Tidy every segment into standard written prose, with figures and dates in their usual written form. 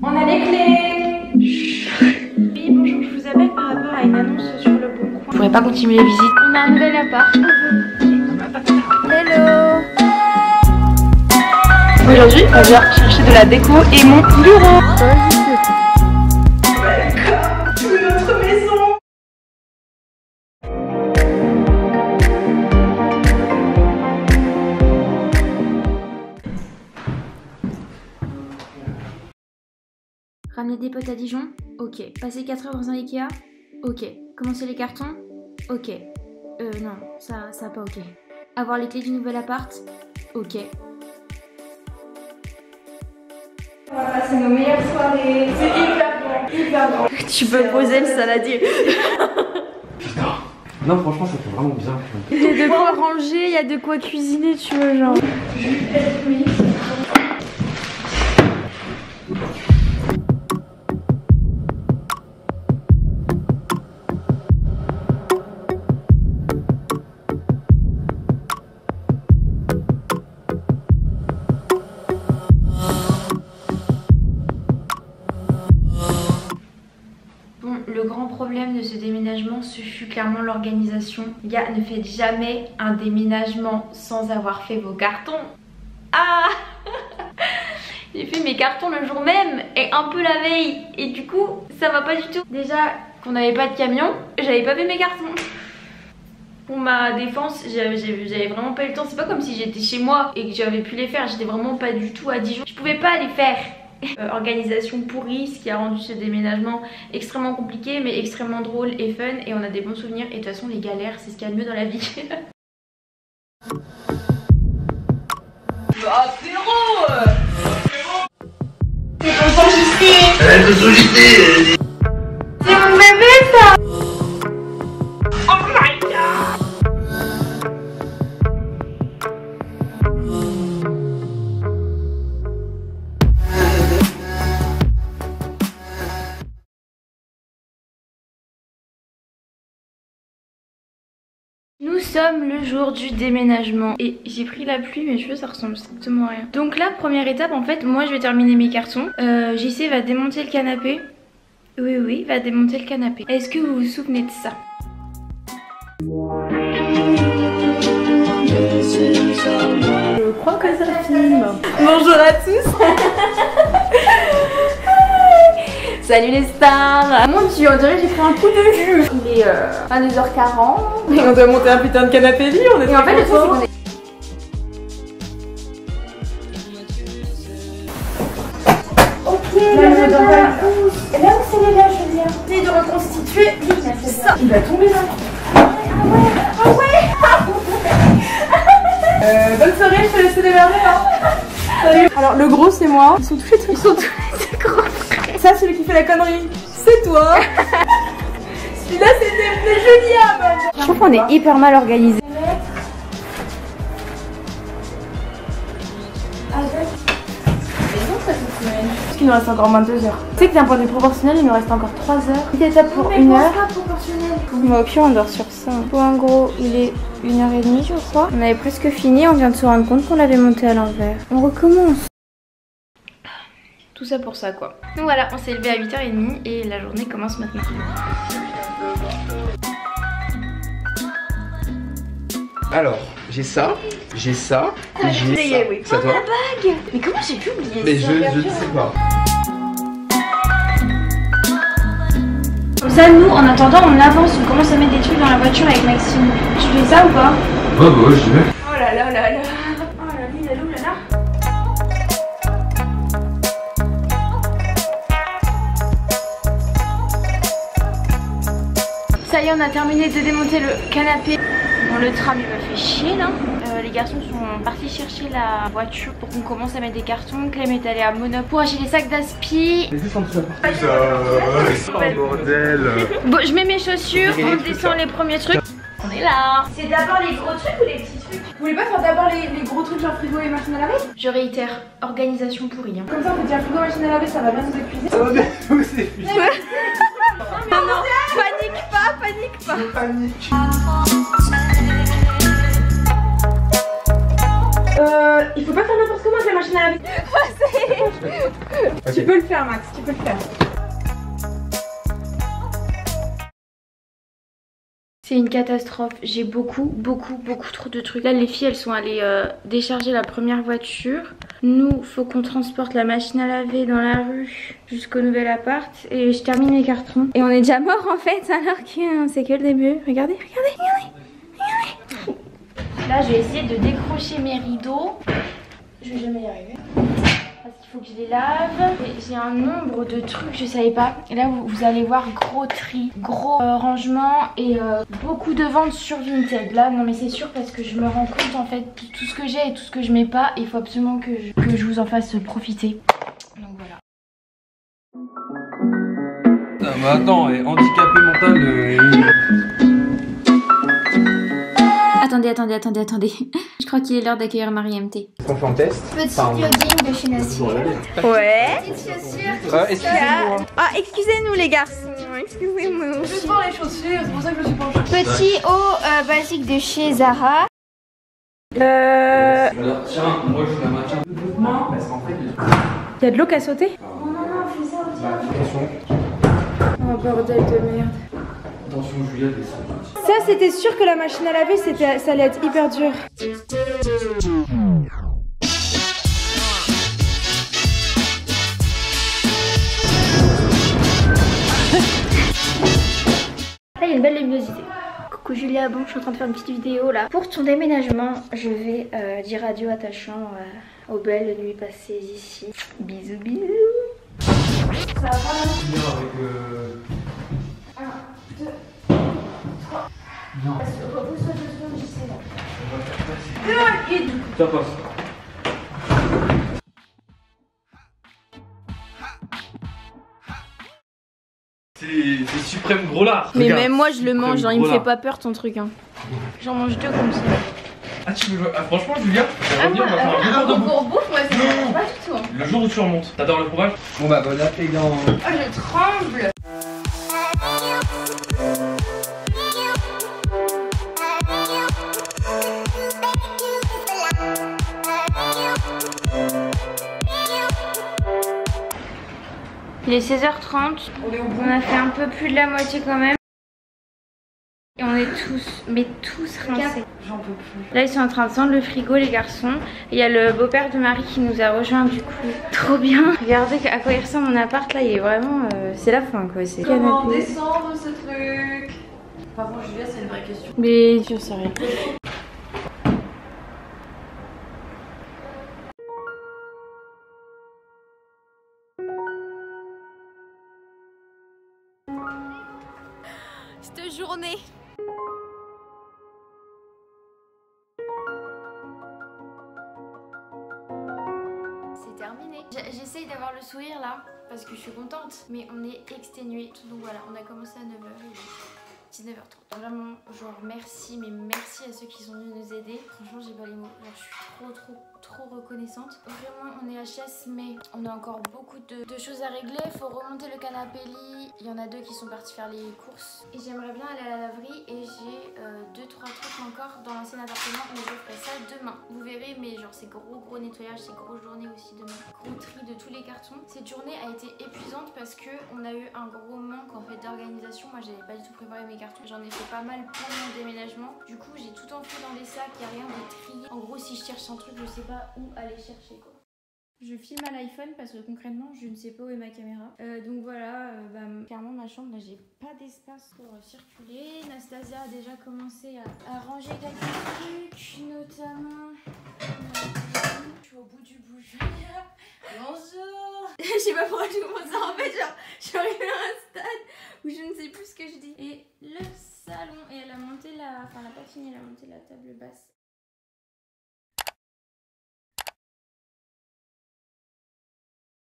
On a les clés. Oui, bonjour, je vous appelle par rapport à une annonce sur le Bon Coin. Je pourrais pas continuer les visites. On a un nouvel appart. Hello. Aujourd'hui, on vient chercher de la déco et mon bureau. Notre maison. Ramener des potes à Dijon? Ok. Passer 4 heures dans un Ikea? Ok. Commencer les cartons? Ok. Non, ça pas ok. Avoir les clés du nouvel appart? Ok. On va passer nos meilleures soirées. C'est hyper bon. Tu peux poser le saladier. Putain. Non, franchement, ça fait vraiment bien. Il y a de quoi ranger, il y a de quoi cuisiner, tu vois, genre. Oui. Le grand problème de ce déménagement, ce fut clairement l'organisation. Les gars, ne faites jamais un déménagement sans avoir fait vos cartons. Ah j'ai fait mes cartons le jour même et un peu la veille. Et du coup, ça va pas du tout. Déjà, qu'on n'avait pas de camion, j'avais pas fait mes cartons. Pour ma défense, j'avais vraiment pas eu le temps. C'est pas comme si j'étais chez moi et que j'avais pu les faire. J'étais vraiment pas du tout à Dijon. Je pouvais pas les faire. Organisation pourrie, ce qui a rendu ce déménagement extrêmement compliqué mais extrêmement drôle et fun, et on a des bons souvenirs. Et de toute façon, les galères, c'est ce qu'il y a de mieux dans la vie. Apéro. C'est pour s'enregistrer. C'est mon bébé, ça. Oh my god. Nous sommes le jour du déménagement et j'ai pris la pluie, mes cheveux ça ressemble strictement à rien. Donc là, première étape, en fait, moi je vais terminer mes cartons. JC va démonter le canapé. Oui, va démonter le canapé. Est-ce que vous vous souvenez de ça? Je crois que ça filme. Bonjour à tous. Salut les stars. Mon dieu, on dirait que j'ai pris un coup de jus. Il est 22h40. Et on doit monter un putain de canapé lit, on est Et en fait, le truc, c'est qu'on est... Ok, là où c'est les là, je viens. Essaye de reconstituer. C'est ça. Il va tomber là. Ah ouais. Bonne soirée, je te laisse démerder là. Salut. Alors le gros c'est moi. Ils sont tous les gros. Ça, celui qui fait la connerie, c'est toi. Celui-là, c'était Julia. Je trouve qu'on est hyper mal organisé. Parce qu'il nous reste encore moins de 2 heures. Tu sais que d'un point de vue proportionnel, il nous reste encore 3 heures. Petite étape pour 1 heure. Mais au pire, on dort sur ça. Pour en gros, il est 1h30, je crois. On avait presque fini, on vient de se rendre compte qu'on l'avait monté à l'envers. On recommence. Tout ça pour ça, quoi. Donc voilà, on s'est levé à 8h30 et la journée commence maintenant. Alors, j'ai ça, et j'ai ça. Oui. C'est à Oh, toi. la bague. Mais comment j'ai pu oublier Mais ça? je ne sais pas. Comme ça, nous, en attendant, on avance, on commence à mettre des trucs dans la voiture avec Maxime. Tu fais ça ou pas? Ouais, j'y vais. Oh là là là là. Oh là là là là. Ça y est, on a terminé de démonter le canapé. Bon, le tram il m'a fait chier là. Les garçons sont partis chercher la voiture pour qu'on commence à mettre des cartons. Clem est allée à Monop pour acheter des sacs d'aspi. C'est juste en dessous la partie. Oh bordel. Bon, je mets mes chaussures, on descend les premiers trucs. On est là. C'est d'abord les gros trucs ou les petits trucs? Vous voulez pas faire d'abord les gros trucs genre frigo et machine à laver? Je réitère, organisation pourrie. Hein. Comme ça, on peut dire frigo, machine à laver, ça va bien nous épuiser. Ça va bien nous épuiser. Non, panique pas. Je panique. Il faut pas faire n'importe comment avec la machine à laver. Ok. Tu peux le faire, Max, tu peux le faire. C'est une catastrophe, j'ai beaucoup trop de trucs. Là les filles elles sont allées décharger la première voiture. Nous faut qu'on transporte la machine à laver dans la rue jusqu'au nouvel appart. Et je termine les cartons. Et on est déjà mort en fait alors que c'est que le début. Regardez. Là je vais essayer de décrocher mes rideaux. Je vais jamais y arriver. Parce qu'il faut que je les lave. J'ai un nombre de trucs, je savais pas. Et là, vous allez voir gros tri, gros rangement et beaucoup de ventes sur Vinted. Là, non mais c'est sûr parce que je me rends compte en fait de tout ce que j'ai et tout ce que je mets pas. Il faut absolument que je vous en fasse profiter. Donc voilà. Ah, mais attends, handicapé mental. Attendez. Je crois qu'il est l'heure d'accueillir Marie-MT. On fait un test. Petit jogging de chez Nassir. Ouais. Petites chaussures. Excusez-moi. Ah, excusez-nous les garçons. Excusez-moi. Juste pour les chaussures, c'est pour ça que je me suis penchée. Petit haut basique de chez Zara. Alors, tiens, moi je la maintiens de votre main parce qu'en fait. Il y a de l'eau qui a sauté? Attention. Oh bordel de merde. Attention, Julia, descend. Ça, c'était sûr que la machine à laver, ça allait être hyper dur. Là, il y a une belle luminosité. Coucou Julia, bon, je suis en train de faire une petite vidéo là. Pour ton déménagement, je vais dire adieu à ta chambre, aux belles nuits passées ici. Bisous. Ça va pas Venir avec. 1, 2, 3. Non. Repousse-toi 2 secondes, j'essaie là. Ça passe. C'est suprême gros lard. Mais Regarde, même moi je le suprême mange, genre il me gros fait lard. pas peur ton truc hein. J'en mange 2 comme ça. Ah tu veux jouer? Ah franchement Julia, on va faire un concours de bouffe. bouffe, moi ça m'intéresse pas du tout. Le jour où tu remontes, t'adores le fromage? Bon bah bon appétit dans... Oh, je tremble. Il est 16h30, on a fait un peu plus de la moitié quand même. Et on est tous rincés. J'en peux plus. Là ils sont en train de tendre le frigo les garçons. Il y a le beau-père de Marie qui nous a rejoint du coup. Trop bien. Regardez à quoi il ressemble mon appart là, il est vraiment... c'est la fin quoi. C'est Comment canapé. descendre ce truc? Par contre, Julia, c'est une vraie question. Mais je sais rien. Cette journée. C'est terminé. J'essaye d'avoir le sourire là parce que je suis contente, mais on est exténué. Donc voilà, on a commencé à 9h et 19h30. Vraiment, genre merci, mais merci à ceux qui sont venus nous aider. Franchement, j'ai pas les mots. Genre, je suis trop reconnaissante. Vraiment, on est HS, mais on a encore beaucoup de choses à régler. Il faut remonter le canapé lit. Il y en a 2 qui sont partis faire les courses. Et j'aimerais bien aller à la laverie. Et j'ai 2-3 trucs encore dans l'ancien appartement. Mais je ferai ça demain. Vous verrez, mais genre, c'est gros nettoyage. C'est grosse journée aussi demain. Gros tri de tous les cartons. Cette journée a été épuisante parce que on a eu un gros manque en fait d'organisation. Moi, j'avais pas du tout préparé mes cartons. J'en ai fait pas mal pour mon déménagement. Du coup, j'ai tout enfoui dans des sacs. Il n'y a rien de trié. En gros, si je cherche un truc, je sais pas où aller chercher quoi. Je filme à l'iPhone parce que concrètement je ne sais pas où est ma caméra. Donc voilà, clairement ma chambre là j'ai pas d'espace pour circuler. Nastasia a déjà commencé à ranger quelques trucs, notamment... Je suis au bout du bout, Julia. Bonjour. Je sais pas pourquoi je commence ça en fait, genre je suis arrivée à un stade où je ne sais plus ce que je dis. Et le salon, et elle a monté la... Enfin elle a pas fini, elle a monté la table basse.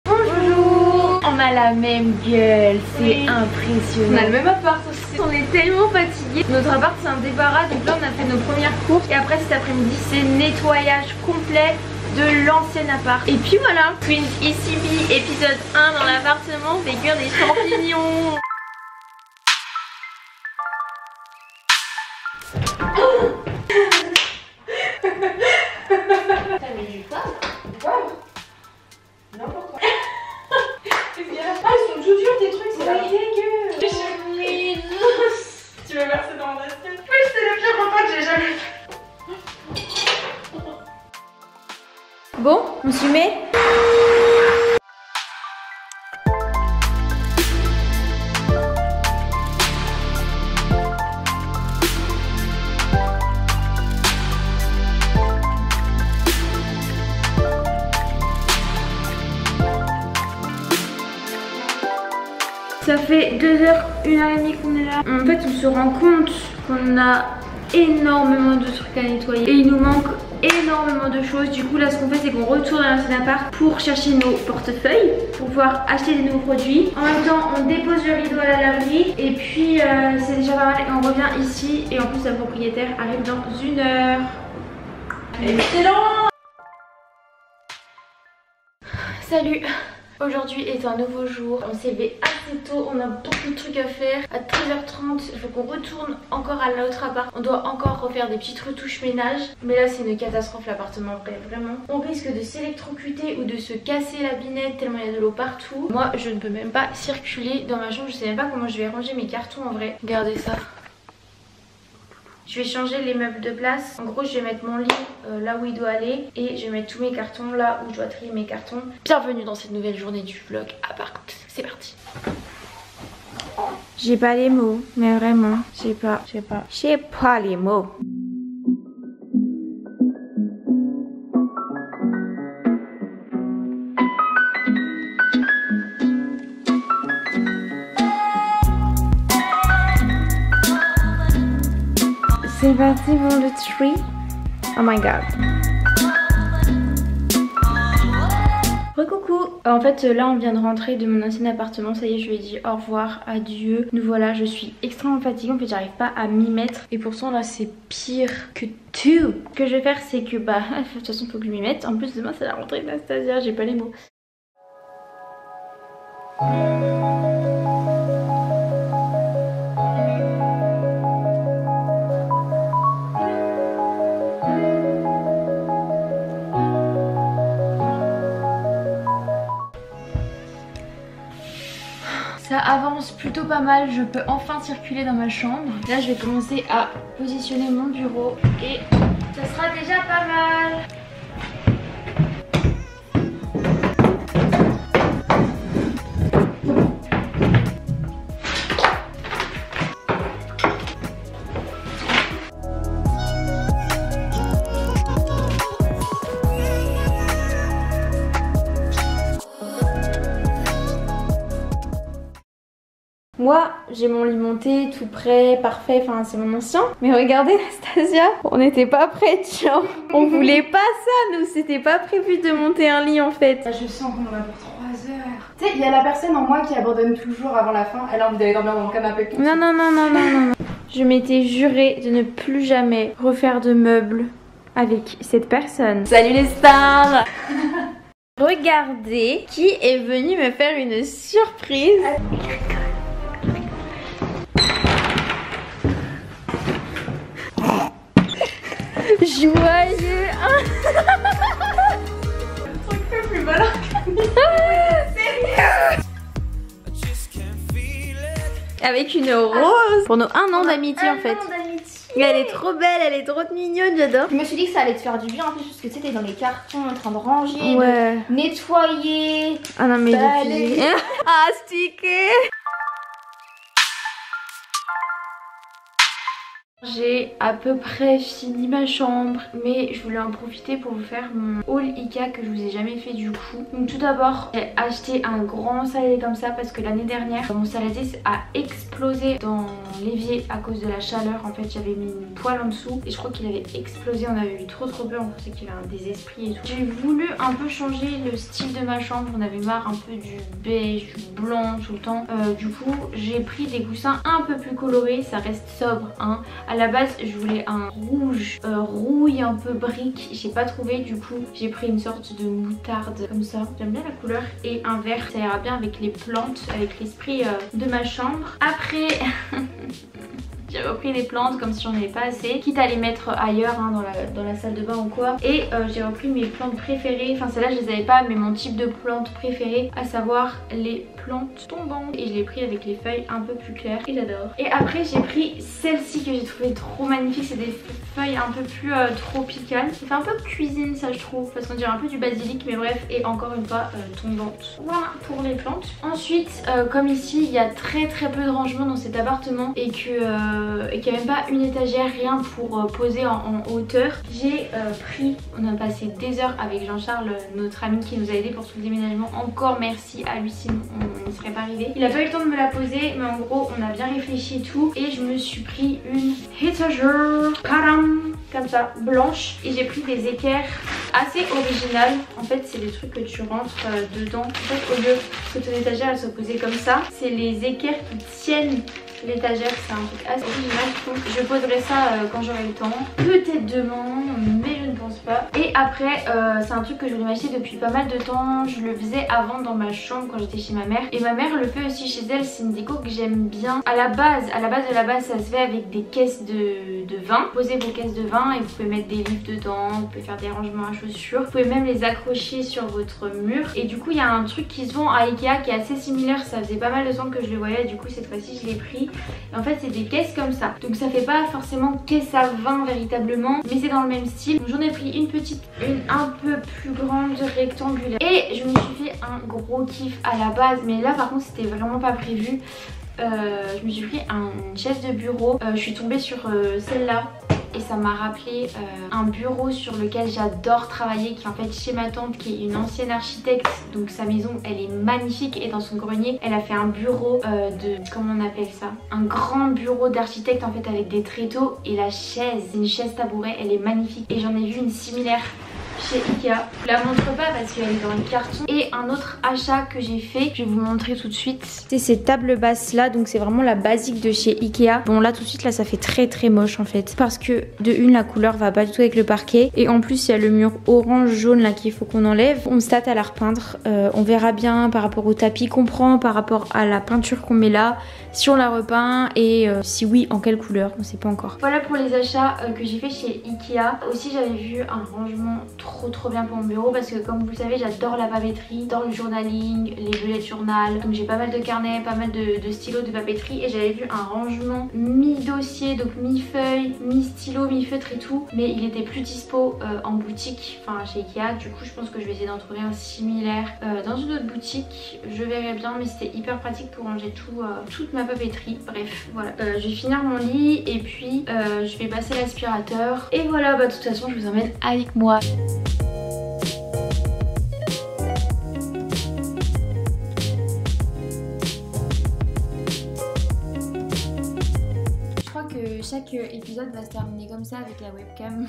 Bonjour. On a la même gueule, c'est impressionnant. On a le même appart aussi. On est tellement fatigués. Notre appart c'est un débarras, donc là on a fait nos premières courses. Et après cet après-midi c'est nettoyage complet de l'ancien appart. Et puis voilà, Queen ECB épisode 1 dans l'appartement, fait cuire des champignons. T'as mis du poivre? Du poivre? N'importe quoi. Ça fait 2h, 1h30 qu'on est là. En fait on se rend compte qu'on a énormément de trucs à nettoyer et il nous manque énormément de choses. Du coup là ce qu'on fait c'est qu'on retourne à l'ancien appart pour chercher nos portefeuilles pour pouvoir acheter des nouveaux produits. En même temps on dépose le rideau à la laverie et puis c'est déjà pas mal et on revient ici et en plus la propriétaire arrive dans 1 heure. Excellent. Salut. Aujourd'hui est un nouveau jour, on s'est levé assez tôt, on a beaucoup de trucs à faire. À 13h30, il faut qu'on retourne encore à l'autre appart. On doit encore refaire des petites retouches ménage. Mais là c'est une catastrophe l'appartement, vraiment. On risque de s'électrocuter ou de se casser la binette tellement il y a de l'eau partout. Moi je ne peux même pas circuler dans ma chambre, je sais même pas comment je vais ranger mes cartons en vrai. Regardez ça. Je vais changer les meubles de place. En gros je vais mettre mon lit là où il doit aller et je vais mettre tous mes cartons là où je dois trier mes cartons. Bienvenue dans cette nouvelle journée du vlog appart. C'est parti. J'ai pas les mots, mais vraiment, j'ai pas les mots. C'est parti pour le tree. Oh my god. Recoucou. En fait là on vient de rentrer de mon ancien appartement. Ça y est je lui ai dit au revoir, adieu. Nous voilà, je suis extrêmement fatiguée. En fait j'arrive pas à m'y mettre. Et pourtant là c'est pire que tout. Ce que je vais faire c'est que bah de toute façon faut que je m'y mette. En plus demain c'est la rentrée d'Anastasia, j'ai pas les mots. Ça avance plutôt pas mal, je peux enfin circuler dans ma chambre. Là je vais commencer à positionner mon bureau et ça sera déjà pas mal. Moi, j'ai mon lit monté, tout prêt, parfait, enfin c'est mon ancien. Mais regardez Anastasia, on n'était pas prête, genre. On voulait pas ça, nous, c'était pas prévu de monter un lit en fait. Je sens qu'on en a pour 3 heures. Tu sais, il y a la personne en moi qui abandonne toujours avant la fin. Elle a envie d'aller dormir dans mon canapé. Non. Je m'étais juré de ne plus jamais refaire de meubles avec cette personne. Salut les stars. Regardez qui est venu me faire une surprise. Joyeux. Le truc le plus malin. Avec une rose pour nos 1 an d'amitié en fait. Et elle est trop belle, elle est trop mignonne, j'adore. Je me suis dit que ça allait te faire du bien en plus parce que tu sais t'es dans les cartons en train de ranger, ouais, de nettoyer. Ah non mais depuis... Ah stické. J'ai à peu près fini ma chambre, mais je voulais en profiter pour vous faire mon haul Ikea que je vous ai jamais fait du coup. Donc tout d'abord, j'ai acheté un grand saladier comme ça parce que l'année dernière, mon saladier a explosé dans l'évier à cause de la chaleur. En fait, j'avais mis une poêle en dessous et je crois qu'il avait explosé. On avait eu trop peur, on pensait qu'il avait un désesprit et tout. J'ai voulu un peu changer le style de ma chambre. On avait marre un peu du beige, du blanc tout le temps. Du coup, j'ai pris des coussins un peu plus colorés. Ça reste sobre, hein. À la base je voulais un rouge rouille un peu brique, j'ai pas trouvé, du coup j'ai pris une sorte de moutarde comme ça, j'aime bien la couleur, et un vert, ça ira bien avec les plantes, avec l'esprit de ma chambre. Après j'ai repris les plantes comme si j'en avais pas assez, quitte à les mettre ailleurs hein, dans la salle de bain ou quoi. Et j'ai repris mes plantes préférées, enfin celles-là je les avais pas, mais mon type de plante préférée, à savoir les plantes tombantes. Et je l'ai pris avec les feuilles un peu plus claires et j'adore. Et après j'ai pris celle-ci que j'ai trouvé trop magnifique, c'est des feuilles un peu plus tropicales. Ça fait un peu cuisine ça je trouve, parce qu'on dirait un peu du basilic, mais bref, et encore une fois tombante. Voilà pour les plantes. Ensuite comme ici il y a très peu de rangement dans cet appartement et que et qu'il n'y a même pas une étagère, rien pour poser en hauteur. J'ai pris, on a passé des heures avec Jean-Charles, notre ami qui nous a aidé pour tout le déménagement. Encore merci à lui, sinon on ne serait pas arrivé. Il a pas eu le temps de me la poser, mais en gros on a bien réfléchi et tout. Et je me suis pris une étagère, comme ça, blanche. Et j'ai pris des équerres assez originales. En fait c'est des trucs que tu rentres dedans. En fait au lieu que ton étagère elle soit posée comme ça, c'est les équerres qui tiennent l'étagère. C'est un truc assez original je trouve. Je poserai ça quand j'aurai le temps. Peut-être demain, mais je ne pense pas. Et après c'est un truc que je voulais m'acheter depuis pas mal de temps. Je le faisais avant dans ma chambre quand j'étais chez ma mère. Et ma mère le fait aussi chez elle. C'est une déco que j'aime bien. À la base de la base, ça se fait avec des caisses de vin. Posez vos caisses de vin et vous pouvez mettre des livres dedans. Vous pouvez faire des rangements à chaussures. Vous pouvez même les accrocher sur votre mur. Et du coup il y a un truc qui se vend à Ikea qui est assez similaire. Ça faisait pas mal de temps que je le voyais. Du coup cette fois-ci je l'ai pris. Et en fait c'est des caisses comme ça. Donc ça fait pas forcément caisse à vin véritablement, mais c'est dans le même style. J'en ai pris une petite, une un peu plus grande, rectangulaire. Et je me suis fait un gros kiff à la base. Mais là par contre c'était vraiment pas prévu. Je me suis pris une chaise de bureau. Je suis tombée sur celle-là. Et ça m'a rappelé un bureau sur lequel j'adore travailler, qui est en fait chez ma tante, qui est une ancienne architecte. Donc sa maison elle est magnifique et dans son grenier elle a fait un bureau de, comment on appelle ça, un grand bureau d'architecte en fait avec des tréteaux. Et la chaise, c'est une chaise tabouret, elle est magnifique. Et j'en ai vu une similaire chez Ikea. Je la montre pas parce qu'elle est dans le carton. Et un autre achat que j'ai fait, je vais vous montrer tout de suite, c'est ces tables basses là. Donc c'est vraiment la basique de chez Ikea. Bon là tout de suite là ça fait très moche en fait, parce que de une la couleur va pas du tout avec le parquet. Et en plus il y a le mur orange jaune là qu'il faut qu'on enlève. On se tâte à la repeindre. On verra bien par rapport au tapis qu'on prend, par rapport à la peinture qu'on met là, si on la repeint et si oui en quelle couleur, on sait pas encore. Voilà pour les achats que j'ai fait chez Ikea. Aussi j'avais vu un rangement trop bien pour mon bureau parce que comme vous le savez j'adore la papeterie, j'adore le journaling, les bullet journal. Donc j'ai pas mal de carnets, pas mal de stylos de papeterie. Et j'avais vu un rangement mi-dossier, donc mi-feuille, mi-stylo, mi-feutre et tout. Mais il était plus dispo en boutique, enfin chez Ikea. Du coup je pense que je vais essayer d'en trouver un similaire dans une autre boutique. Je verrai bien, mais c'était hyper pratique pour ranger tout, toute ma papeterie. Bref voilà, je vais finir mon lit et puis je vais passer l'aspirateur. Et voilà, bah de toute façon je vous emmène avec moi. Chaque épisode va se terminer comme ça avec la webcam.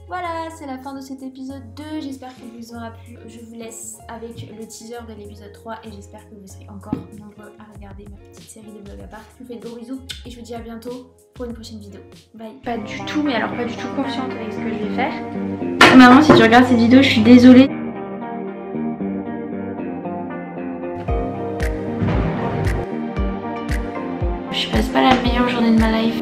Voilà, c'est la fin de cet épisode 2, j'espère qu'il vous aura plu. Je vous laisse avec le teaser de l'épisode 3 et j'espère que vous serez encore nombreux à regarder ma petite série de vlogs à part. Je vous fais de gros bisous et je vous dis à bientôt pour une prochaine vidéo. Bye. Pas du tout, mais alors pas du tout confiante avec ce que je vais faire. Maman, si tu regardes cette vidéo, je suis désolée. Je passe pas la meilleure journée de ma life.